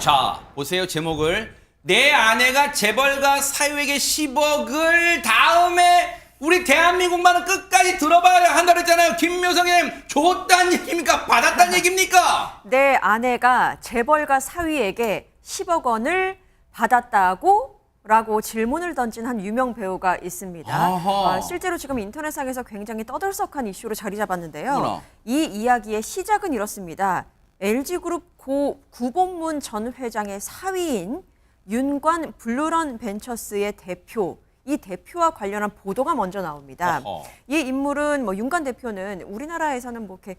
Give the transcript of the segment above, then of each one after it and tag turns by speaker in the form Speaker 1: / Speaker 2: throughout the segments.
Speaker 1: 자, 보세요. 제목을. 내 아내가 재벌가 사유에게 10억을 다음에 우리 대한민국만은 끝까지 들어봐야 한다고 했잖아요. 김묘성님, 줬다는 얘기입니까? 받았다는 얘기입니까?
Speaker 2: 내 아내가 재벌가 사위에게 10억 원을 받았다고? 라고 질문을 던진 한 유명 배우가 있습니다. 실제로 지금 인터넷상에서 굉장히 떠들썩한 이슈로 자리 잡았는데요.
Speaker 1: 어머나.
Speaker 2: 이 이야기의 시작은 이렇습니다. LG그룹 고 구본문 전 회장의 사위인 윤관 블루런 벤처스의 대표, 이 대표와 관련한 보도가 먼저 나옵니다. 이 인물은 윤관 대표는 우리나라에서는 이렇게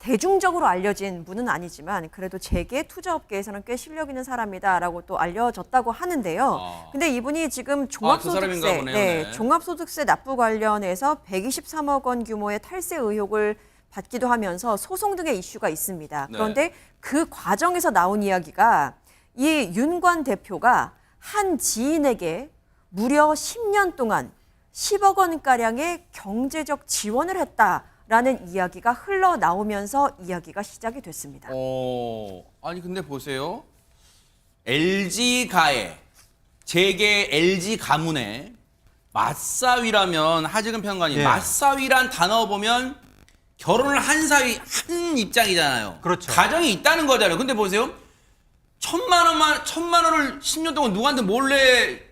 Speaker 2: 대중적으로 알려진 분은 아니지만 그래도 재계 투자업계에서는 꽤 실력 있는 사람이다라고 또 알려졌다고 하는데요. 근데 이분이 지금 종합소득세,
Speaker 1: 네.
Speaker 2: 종합소득세 납부 관련해서 123억 원 규모의 탈세 의혹을 받기도 하면서 소송 등의 이슈가 있습니다. 그런데 그 과정에서 나온 이야기가 이 윤관 대표가 한 지인에게 무려 10년 동안 10억 원가량의 경제적 지원을 했다라는 이야기가 흘러나오면서 이야기가 시작이 됐습니다.
Speaker 1: 아니 근데 보세요. LG 가에 재계 LG 가문의 맞사위라면 하지근 평론가님, 맞사위란 단어 보면 결혼을 한 사위 한 입장이잖아요.
Speaker 3: 그렇죠.
Speaker 1: 가정이 있다는 거잖아요. 근데 보세요. 천만 원을 10년 동안 누구한테 몰래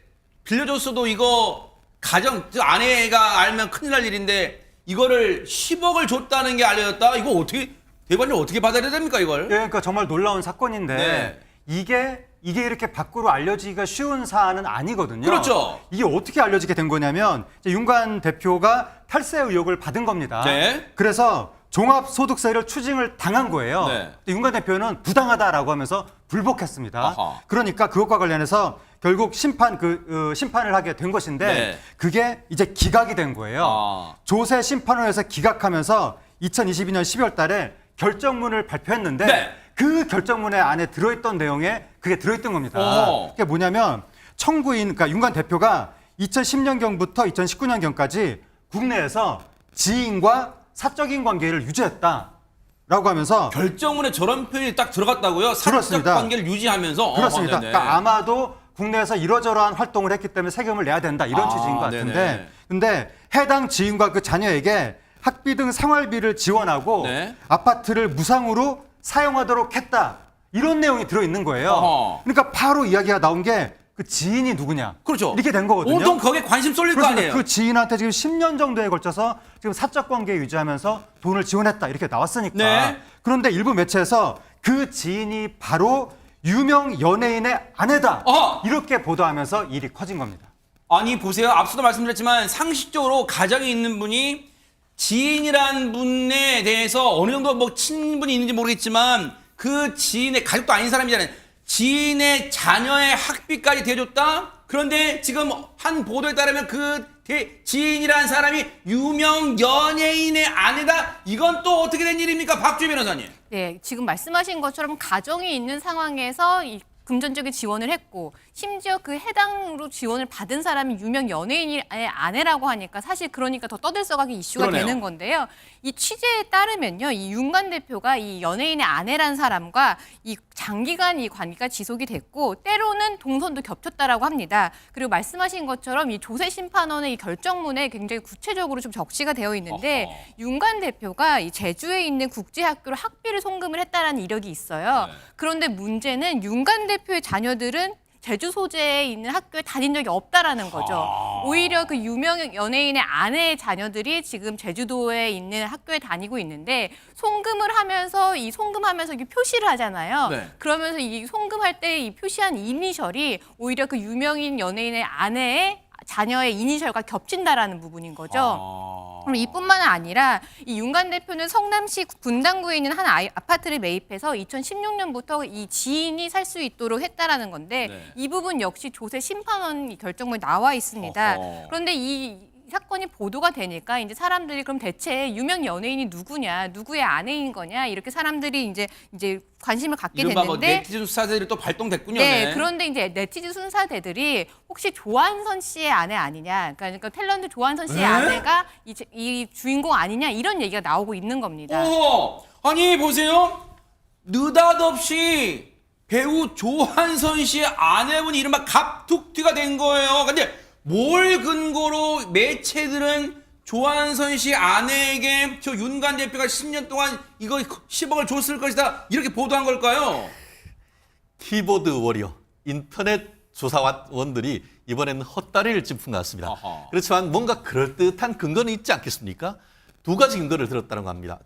Speaker 1: 빌려줬어도 이거 가정, 아내가 알면 큰일 날 일인데 이거를 10억을 줬다는 게 알려졌다? 이거 어떻게, 대관령 어떻게 받아들여야 됩니까, 이걸?
Speaker 3: 그러니까 정말 놀라운 사건인데
Speaker 1: 네.
Speaker 3: 이게 이렇게 밖으로 알려지기가 쉬운 사안은 아니거든요.
Speaker 1: 그렇죠.
Speaker 3: 이게 어떻게 알려지게 된 거냐면 이제 윤관 대표가 탈세 의혹을 받은 겁니다.
Speaker 1: 네.
Speaker 3: 그래서 종합소득세를 추징을 당한 거예요.
Speaker 1: 네.
Speaker 3: 윤관 대표는 부당하다라고 하면서 불복했습니다.
Speaker 1: 아하.
Speaker 3: 그러니까 그것과 관련해서 결국 심판을 하게 된 것인데
Speaker 1: 네.
Speaker 3: 그게 이제 기각이 된 거예요. 조세 심판원에서 기각하면서 2022년 12월 달에 결정문을 발표했는데
Speaker 1: 네.
Speaker 3: 그 결정문에 안에 들어있던 내용에 그게 들어있던 겁니다. 그게 뭐냐면 청구인, 그러니까 윤관 대표가 2010년경부터 2019년경까지 국내에서 지인과 사적인 관계를 유지했다라고 하면서
Speaker 1: 결정문에 저런 표현이 딱 들어갔다고요? 사적
Speaker 3: 그렇습니다.
Speaker 1: 관계를 유지하면서?
Speaker 3: 그렇습니다.
Speaker 1: 네네.
Speaker 3: 그러니까 아마도 국내에서 이러저러한 활동을 했기 때문에 세금을 내야 된다 이런 취지인 것 같은데
Speaker 1: 네네.
Speaker 3: 근데 해당 지인과 그 자녀에게 학비 등 생활비를 지원하고
Speaker 1: 네.
Speaker 3: 아파트를 무상으로 사용하도록 했다 이런 내용이 들어있는 거예요.
Speaker 1: 어허.
Speaker 3: 그러니까 바로 이야기가 나온 게 그 지인이 누구냐
Speaker 1: 그렇죠.
Speaker 3: 이렇게 된 거거든요.
Speaker 1: 온통 거기에 관심 쏠릴 거
Speaker 3: 그렇습니다.
Speaker 1: 아니에요?
Speaker 3: 그 지인한테 지금 10년 정도에 걸쳐서 지금 사적 관계 유지하면서 돈을 지원했다 이렇게 나왔으니까.
Speaker 1: 네.
Speaker 3: 그런데 일부 매체에서 그 지인이 바로 유명 연예인의 아내다 이렇게 보도하면서 일이 커진 겁니다.
Speaker 1: 아니 보세요. 앞서도 말씀드렸지만 상식적으로 가정이 있는 분이 지인이란 분에 대해서 어느 정도 친분이 있는지 모르겠지만 그 지인의 가족도 아닌 사람이잖아요. 지인의 자녀의 학비까지 대줬다? 그런데 지금 한 보도에 따르면 그 지인이라는 사람이 유명 연예인의 아내다? 이건 또 어떻게 된 일입니까? 박주희 변호사님.
Speaker 4: 네, 지금 말씀하신 것처럼 가정이 있는 상황에서 이 금전적인 지원을 했고 심지어 그 해당으로 지원을 받은 사람이 유명 연예인의 아내라고 하니까 사실 그러니까 더 떠들썩하게 이슈가
Speaker 1: 그러네요.
Speaker 4: 되는 건데요. 이 취재에 따르면요. 이 윤관 대표가 이 연예인의 아내라는 사람과 이 장기간 이 관계가 지속이 됐고 때로는 동선도 겹쳤다라고 합니다. 그리고 말씀하신 것처럼 이 조세 심판원의 이 결정문에 굉장히 구체적으로 좀 적시가 되어 있는데 윤관 대표가 이 제주에 있는 국제학교로 학비를 송금을 했다라는 이력이 있어요. 그런데 문제는 윤관 대표의 자녀들은 제주 소재에 있는 학교에 다닌 적이 없다라는 거죠. 오히려 그 유명 연예인의 아내의 자녀들이 지금 제주도에 있는 학교에 다니고 있는데 송금을 하면서 이게 표시를 하잖아요.
Speaker 1: 네.
Speaker 4: 그러면서 이 송금할 때 이 표시한 이니셜이 오히려 그 유명인 연예인의 아내의 자녀의 이니셜과 겹친다라는 부분인 거죠. 그럼 이뿐만 아니라 이 윤관 대표는 성남시 분당구에 있는 한 아파트를 매입해서 2016년부터 이 지인이 살 수 있도록 했다라는 건데 이 부분 역시 조세 심판원 결정문에 나와 있습니다. 그런데 이 사건이 보도가 되니까 이제 사람들이 그럼 대체 유명 연예인이 누구냐, 누구의 아내인 거냐 이렇게 사람들이 이제 관심을 갖게
Speaker 1: 이른바
Speaker 4: 됐는데
Speaker 1: 네티즌 수사들이 또 발동됐군요.
Speaker 4: 네, 그런데 이제 네티즌 순사대들이 혹시 조한선 씨의 아내 아니냐, 그러니까 탤런트 조한선 씨의 아내가 이 주인공 아니냐 이런 얘기가 나오고 있는 겁니다.
Speaker 1: 아니 보세요. 느닷없이 배우 조한선 씨의 아내분이 이른바 갑툭튀가 된 거예요. 근데 뭘 근거로 매체들은 조한선 씨 아내에게 저 윤관 대표가 10년 동안 이거 10억을 줬을 것이다 이렇게 보도한 걸까요?
Speaker 5: 키보드 워리어, 인터넷 조사원들이 이번에는 헛다리를 짚은 것 같습니다.
Speaker 1: 어허.
Speaker 5: 그렇지만 뭔가 그럴듯한 근거는 있지 않겠습니까? 두 가지 근거를 들었다는 겁니다.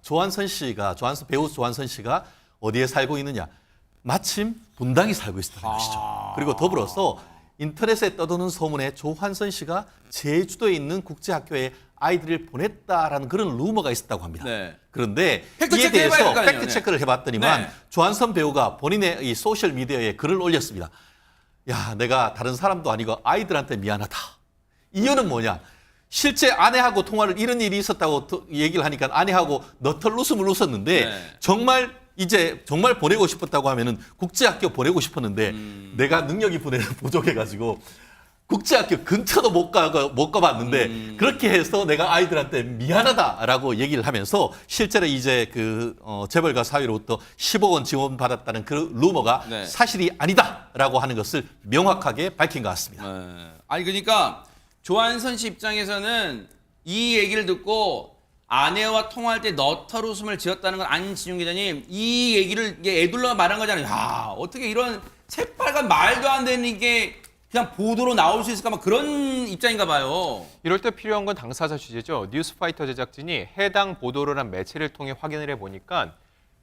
Speaker 5: 배우 조한선 씨가 어디에 살고 있느냐? 마침 분당에 살고 있었다는 것이죠. 그리고 더불어서 인터넷에 떠도는 소문에 조한선 씨가 제주도에 있는 국제학교에 아이들을 보냈다라는 그런 루머가 있었다고 합니다.
Speaker 1: 네.
Speaker 5: 그런데
Speaker 1: 팩트
Speaker 5: 이에
Speaker 1: 체크 해봐야
Speaker 5: 대해서
Speaker 1: 될 거 아니에요.
Speaker 5: 팩트
Speaker 1: 네.
Speaker 5: 체크를 해봤더니만
Speaker 1: 네.
Speaker 5: 조한선 배우가 본인의 이 소셜 미디어에 글을 올렸습니다. 야, 내가 다른 사람도 아니고 아이들한테 미안하다. 이유는 뭐냐? 실제 아내하고 통화를 이런 일이 있었다고 얘기를 하니까 아내하고 너털 웃음을 웃었는데
Speaker 1: 네.
Speaker 5: 정말 보내고 싶었다고 하면은 국제학교 보내고 싶었는데 내가 능력이 부족해가지고 국제학교 근처도 못 가봤는데 그렇게 해서 내가 아이들한테 미안하다라고 얘기를 하면서 실제로 이제 재벌가 사위로부터 10억 원 지원받았다는 그 루머가
Speaker 1: 네.
Speaker 5: 사실이 아니다라고 하는 것을 명확하게 밝힌 것 같습니다.
Speaker 1: 아니 그러니까 조한선 씨 입장에서는 이 얘기를 듣고 아내와 통화할 때 너털 웃음을 지었다는 건 안진용 기자님 이 얘기를 이게 애둘러 말한 거잖아요. 야 어떻게 이런 새빨간 말도 안 되는 이게 그냥 보도로 나올 수 있을까 막 그런 입장인가 봐요.
Speaker 6: 이럴 때 필요한 건 당사자 취재죠. 뉴스파이터 제작진이 해당 보도를 한 매체를 통해 확인을 해보니까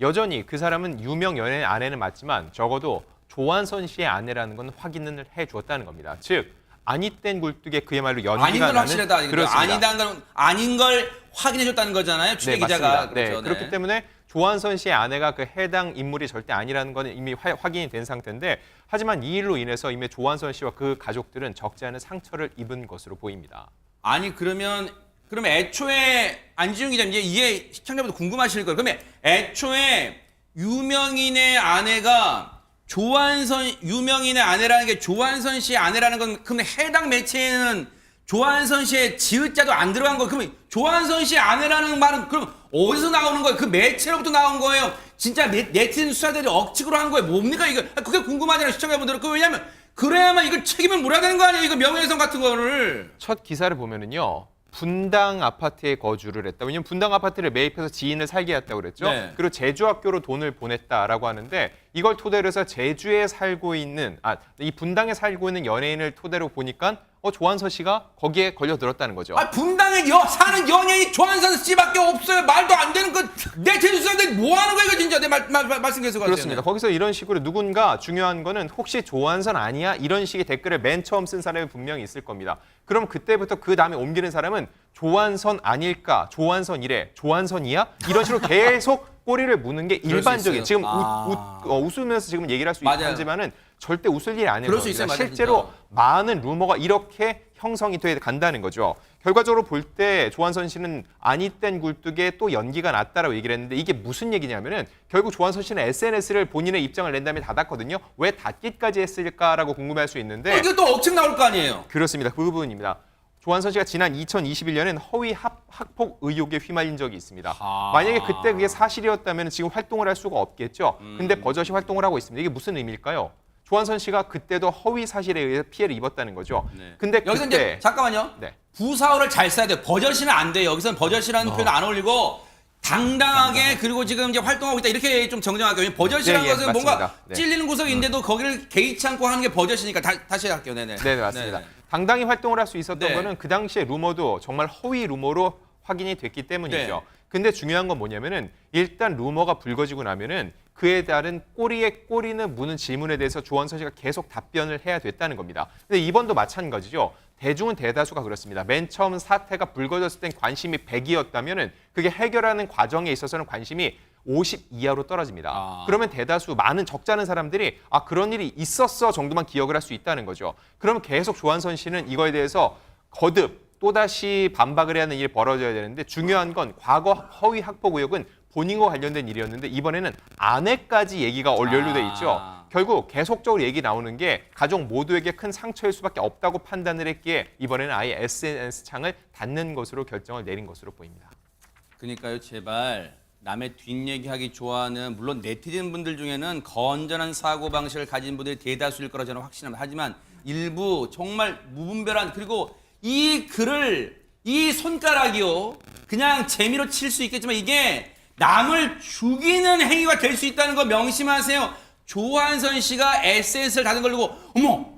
Speaker 6: 여전히 그 사람은 유명 연예인 아내는 맞지만 적어도 조한선 씨의 아내라는 건 확인을 해주었다는 겁니다. 즉 아니땐 굴뚝에 그야말로
Speaker 1: 아닌
Speaker 6: 연기가
Speaker 1: 건
Speaker 6: 나는
Speaker 1: 확실하다.
Speaker 6: 그렇습니다.
Speaker 1: 아닌 걸 확인해줬다는 거잖아요. 취재 기자가.
Speaker 6: 맞습니다.
Speaker 1: 그렇죠. 네.
Speaker 6: 그렇기 때문에 조한선 씨의 아내가 그 해당 인물이 절대 아니라는 건 이미 확인이 된 상태인데 하지만 이 일로 인해서 이미 조한선 씨와 그 가족들은 적지 않은 상처를 입은 것으로 보입니다.
Speaker 1: 아니 그러면 애초에 안지용 기자님 이제 이게 시청자분들 궁금하실 거예요. 그러면 애초에 유명인의 아내가 유명인의 아내라는 게 조한선 씨의 아내라는 건 그러면 해당 매체에는 조한선 씨의 지읒자도 안 들어간 거. 그러면 조한선 씨의 아내라는 말은 그럼 어디서 나오는 거예요? 그 매체로부터 나온 거예요? 진짜 네티즌 수사들이 억측으로 한 거예요? 뭡니까 이거? 그게 궁금하잖아요 시청자분들은. 왜냐면 그래야만 이걸 책임을 물어야 되는 거 아니에요? 이거 명예훼손 같은 거를.
Speaker 6: 첫 기사를 보면은요. 분당 아파트에 거주를 했다. 왜냐면 분당 아파트를 매입해서 지인을 살게 했다고 그랬죠.
Speaker 1: 네.
Speaker 6: 그리고 제주 학교로 돈을 보냈다라고 하는데 이걸 토대로 해서 제주에 살고 있는 이 분당에 살고 있는 연예인을 토대로 보니까 조한선 씨가 거기에 걸려들었다는 거죠.
Speaker 1: 분당에 사는 연예인 조한선 씨밖에 없어요. 말도 안 되는 그 네티즌 수사들이 뭐 하는 거예요 이거 진짜. 내 말씀 계속 하세요.
Speaker 6: 그렇습니다. 거기서 이런 식으로 누군가 중요한 거는 혹시 조한선 아니야? 이런 식의 댓글을 맨 처음 쓴 사람이 분명히 있을 겁니다. 그럼 그때부터 그 다음에 옮기는 사람은 조한선 아닐까? 조한선이래. 조한선이야? 이런 식으로 계속 꼬리를 무는 게
Speaker 1: 그럴 수
Speaker 6: 일반적인.
Speaker 1: 있어요.
Speaker 6: 지금
Speaker 1: 아.
Speaker 6: 웃으면서 지금 얘기를 할 수
Speaker 1: 맞아요.
Speaker 6: 있지만은 절대 웃을 일이 아닌
Speaker 1: 그럴 수
Speaker 6: 겁니다.
Speaker 1: 있어요. 맞아요,
Speaker 6: 실제로
Speaker 1: 진짜.
Speaker 6: 많은 루머가 이렇게 형성이 돼 간다는 거죠. 결과적으로 볼 때 조한선 씨는 아니땐 굴뚝에 또 연기가 났다라고 얘기를 했는데 이게 무슨 얘기냐면은 결국 조한선 씨는 SNS를 본인의 입장을 낸 다음에 닫았거든요. 왜 닫기까지 했을까라고 궁금해할 수 있는데
Speaker 1: 이게 또 억측 나올 거 아니에요.
Speaker 6: 그렇습니다. 그 부분입니다. 조한선 씨가 지난 2021년엔 허위 학폭 의혹에 휘말린 적이 있습니다. 만약에 그때 그게 사실이었다면 지금 활동을 할 수가 없겠죠. 근데 버젓이 활동을 하고 있습니다. 이게 무슨 의미일까요? 조한선 씨가 그때도 허위 사실에 의해 피해를 입었다는 거죠.
Speaker 1: 네.
Speaker 6: 근데
Speaker 1: 여기서
Speaker 6: 그때
Speaker 1: 이제 잠깐만요.
Speaker 6: 네.
Speaker 1: 부사어를 잘 써야 돼요. 버젓이는 안 돼요. 여기서는 버젓이라는 표현 안 어울리고 당당하게 그리고 지금 이제 활동하고 있다 이렇게 좀 정정할게요. 버젓이라는
Speaker 6: 예,
Speaker 1: 것은 뭔가
Speaker 6: 맞습니다. 네.
Speaker 1: 찔리는 구석인데도 거기를 개의치 않고 하는 게 버젓이니까 다시 할게요. 네네.
Speaker 6: 네, 맞습니다.
Speaker 1: 네네.
Speaker 6: 당당히 활동을 할 수 있었던
Speaker 1: 네.
Speaker 6: 거는 그 당시에 루머도 정말 허위 루머로 확인이 됐기 때문이죠.
Speaker 1: 네.
Speaker 6: 근데 중요한 건 뭐냐면은 일단 루머가 불거지고 나면은 그에 따른 꼬리에 꼬리는 무는 질문에 대해서 조한선 씨가 계속 답변을 해야 됐다는 겁니다. 근데 이번도 마찬가지죠. 대중은 대다수가 그렇습니다. 맨 처음 사태가 불거졌을 땐 관심이 100이었다면은 그게 해결하는 과정에 있어서는 관심이 50 이하로 떨어집니다. 그러면 대다수 많은 적지 않은 사람들이 그런 일이 있었어 정도만 기억을 할 수 있다는 거죠. 그러면 계속 조한선 씨는 이거에 대해서 거듭 또다시 반박을 해야 하는 일이 벌어져야 되는데 중요한 건 과거 허위 학폭 의혹은 본인과 관련된 일이었는데 이번에는 아내까지 얘기가 연루돼 있죠. 결국 계속적으로 얘기 나오는 게 가족 모두에게 큰 상처일 수밖에 없다고 판단을 했기에 이번에는 아예 SNS 창을 닫는 것으로 결정을 내린 것으로 보입니다.
Speaker 1: 그러니까요, 제발 남의 뒷얘기하기 좋아하는 물론 네티즌 분들 중에는 건전한 사고방식을 가진 분들이 대다수일 거라 저는 확신합니다. 하지만 일부 정말 무분별한 그리고 이 글을 이 손가락이요 그냥 재미로 칠 수 있겠지만 이게 남을 죽이는 행위가 될 수 있다는 거 명심하세요. 조한선 씨가 SNS를 닫은 걸 두고 어머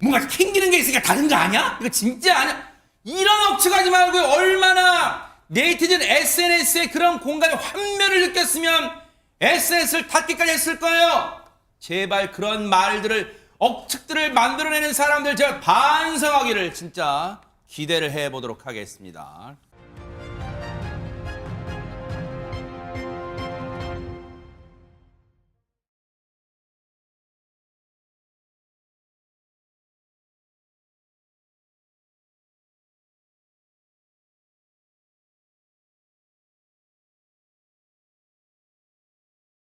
Speaker 1: 뭔가 캥기는 게 있으니까 닫은 거 아니야? 이거 진짜 아니야? 이런 억측하지 말고 얼마나 네티즌 SNS에 그런 공간의 환멸을 느꼈으면 SNS를 닫기까지 했을 거예요. 제발 그런 말들을 억측들을 만들어내는 사람들 제가 반성하기를 진짜 기대를 해보도록 하겠습니다.